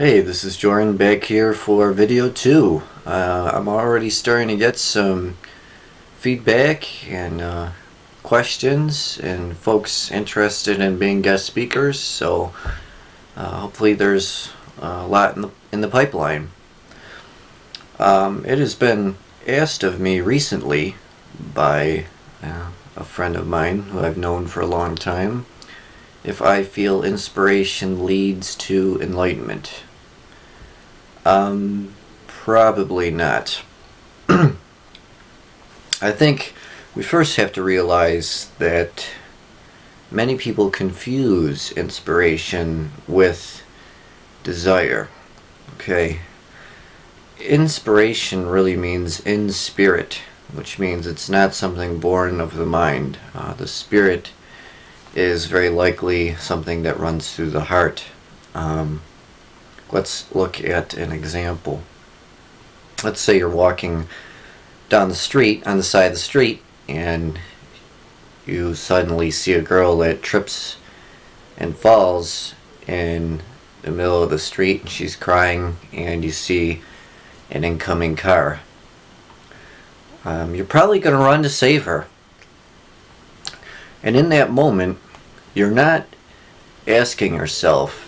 Hey, this is Jordan back here for video 2. I'm already starting to get some feedback and questions and folks interested in being guest speakers, so hopefully there's a lot in the pipeline. It has been asked of me recently by a friend of mine who I've known for a long time if I feel inspiration leads to enlightenment. Probably not. I think we first have to realize that many people confuse inspiration with desire. Okay? Inspiration really means in spirit, which means it's not something born of the mind. The spirit is very likely something that runs through the heart. Let's look at an example. Let's say you're walking down the street, on the side of the street, and you suddenly see a girl that trips and falls in the middle of the street, and she's crying, and you see an incoming car. You're probably going to run to save her. And in that moment, you're not asking yourself,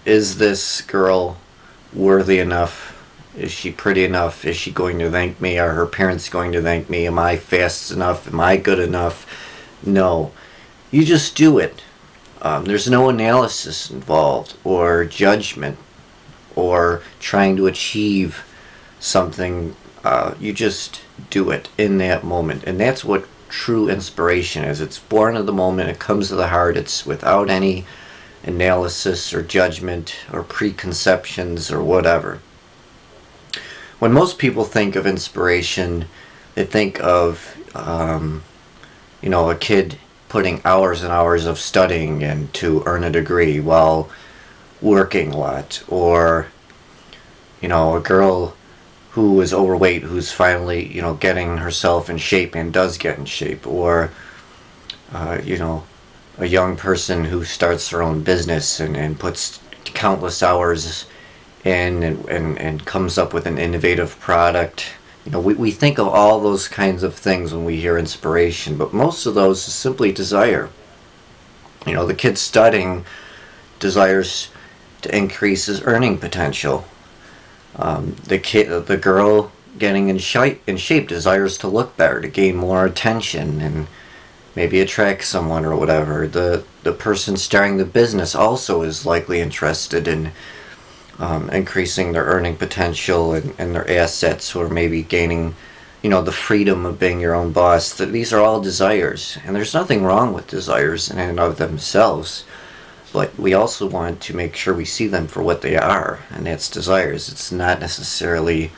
is this girl worthy enough? Is she pretty enough? Is she going to thank me? Are her parents going to thank me? Am I fast enough? Am I good enough? No. You just do it. There's no analysis involved or judgment or trying to achieve something. You just do it in that moment. And that's what true inspiration is. It's born of the moment. It comes to the heart. It's without any analysis or judgment or preconceptions or whatever. When most people think of inspiration, they think of a kid putting hours and hours of studying in to earn a degree while working a lot, or a girl who is overweight who's finally getting herself in shape and does get in shape, or a young person who starts their own business and puts countless hours in and comes up with an innovative product. We think of all those kinds of things when we hear inspiration, but most of those is simply desire. The kid studying desires to increase his earning potential. The girl getting in shape desires to look better, to gain more attention and maybe attract someone or whatever. The person starting the business also is likely interested in increasing their earning potential and their assets, or maybe gaining the freedom of being your own boss. These are all desires, and there's nothing wrong with desires in and of themselves, but we also want to make sure we see them for what they are, and that's desires. It's not necessarily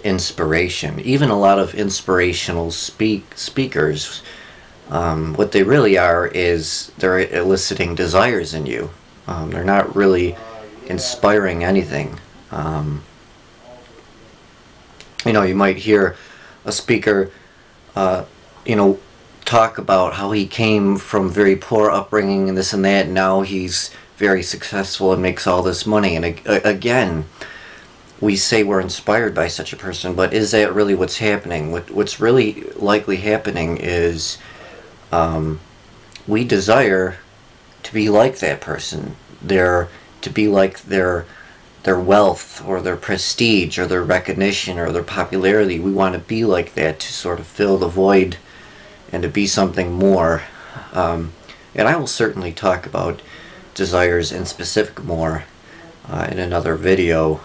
inspiration. Even a lot of inspirational speakers, what they really are is they're eliciting desires in you. They're not really inspiring anything. You might hear a speaker talk about how he came from very poor upbringing and this and that, and now he's very successful and makes all this money. And again, we say we're inspired by such a person, but is that really what's happening? What's really likely happening is we desire to be like that person, to be like their wealth or their prestige or their recognition or their popularity. We want to be like that to sort of fill the void and to be something more. And I will certainly talk about desires in specific more in another video.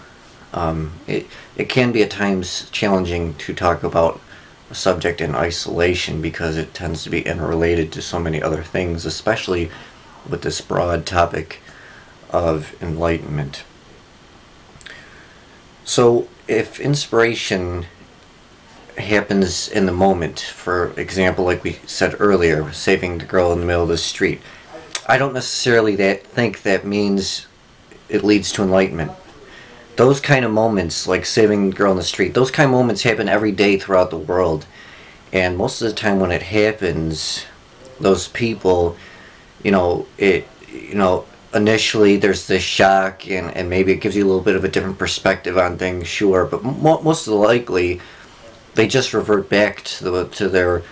It can be at times challenging to talk about a subject in isolation because it tends to be interrelated to so many other things, especially with this broad topic of enlightenment. So if inspiration happens in the moment, for example, like we said earlier, saving the girl in the middle of the street, I don't necessarily think that means it leads to enlightenment. Those kind of moments, like saving the girl in the street, those kind of moments happen every day throughout the world. And most of the time when it happens, those people, initially there's this shock, and maybe it gives you a little bit of a different perspective on things, sure, but most likely they just revert back to their,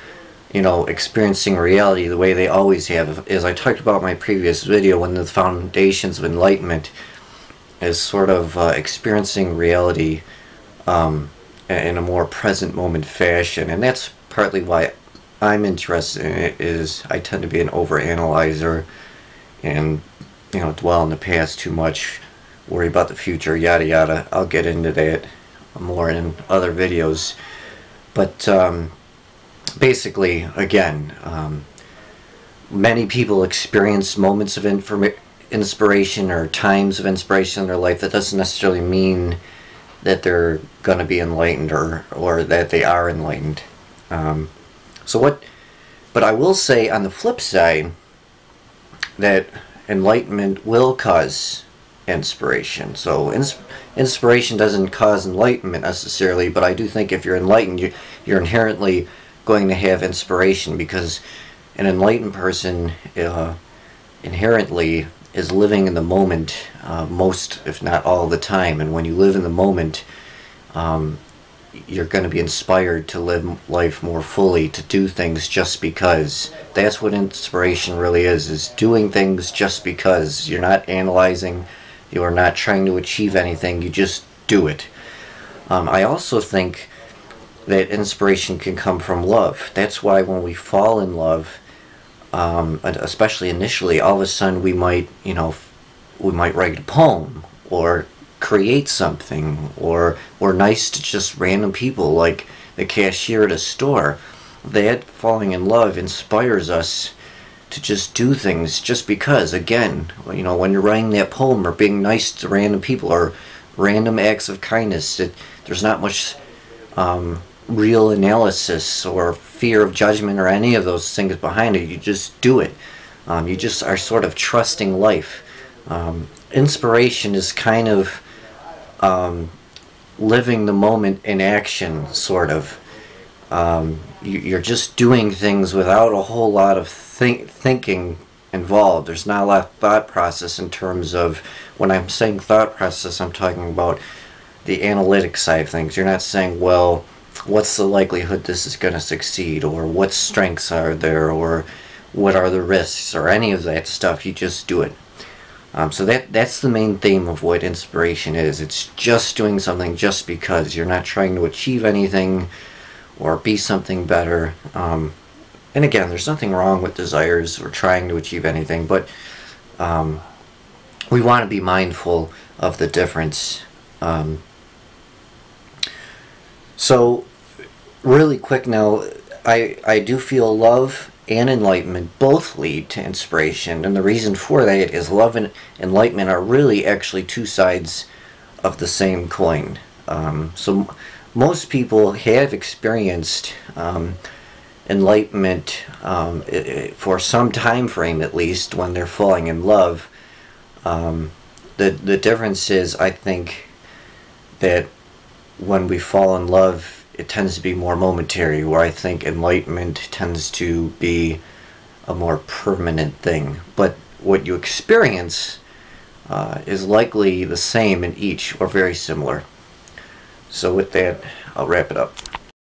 you know, experiencing reality the way they always have. As I talked about in my previous video, one of the foundations of enlightenment is sort of experiencing reality in a more present moment fashion, and that's partly why I'm interested in it. Is I tend to be an overanalyzer and, you know, dwell in the past too much, worry about the future, yada yada. I'll get into that more in other videos, but basically, again, many people experience moments of inspiration or times of inspiration in their life. That doesn't necessarily mean that they're going to be enlightened or that they are enlightened. But I will say on the flip side that enlightenment will cause inspiration. So inspiration doesn't cause enlightenment necessarily, but I do think if you're enlightened, you're inherently going to have inspiration, because an enlightened person inherently is living in the moment most, if not all, the time. And when you live in the moment, you're going to be inspired to live life more fully, to do things just because. That's what inspiration really is doing things just because. You're not analyzing, you are not trying to achieve anything, you just do it. I also think that inspiration can come from love. That's why when we fall in love, especially initially, all of a sudden we might, you know, we might write a poem or create something, or we're nice to just random people like the cashier at a store. That falling in love inspires us to just do things just because. Again, you know, when you're writing that poem or being nice to random people or random acts of kindness, there's not much real analysis or fear of judgment or any of those things behind it. You just do it. You just are sort of trusting life. Inspiration is kind of living the moment in action, sort of. You're just doing things without a whole lot of thinking involved. There's not a lot of thought process in terms of, when I'm saying thought process, I'm talking about the analytic side of things. You're not saying, well, what's the likelihood this is going to succeed, or what strengths are there, or what are the risks, or any of that stuff. You just do it. So that's the main theme of what inspiration is. It's just doing something just because. You're not trying to achieve anything or be something better. And again, there's nothing wrong with desires or trying to achieve anything, but we want to be mindful of the difference. So really quick now, I do feel love and enlightenment both lead to inspiration, and the reason for that is love and enlightenment are really actually two sides of the same coin. So most people have experienced enlightenment for some time frame, at least, when they're falling in love. The difference is, I think, that when we fall in love, it tends to be more momentary, where I think enlightenment tends to be a more permanent thing. But what you experience is likely the same in each, or very similar. So with that, I'll wrap it up.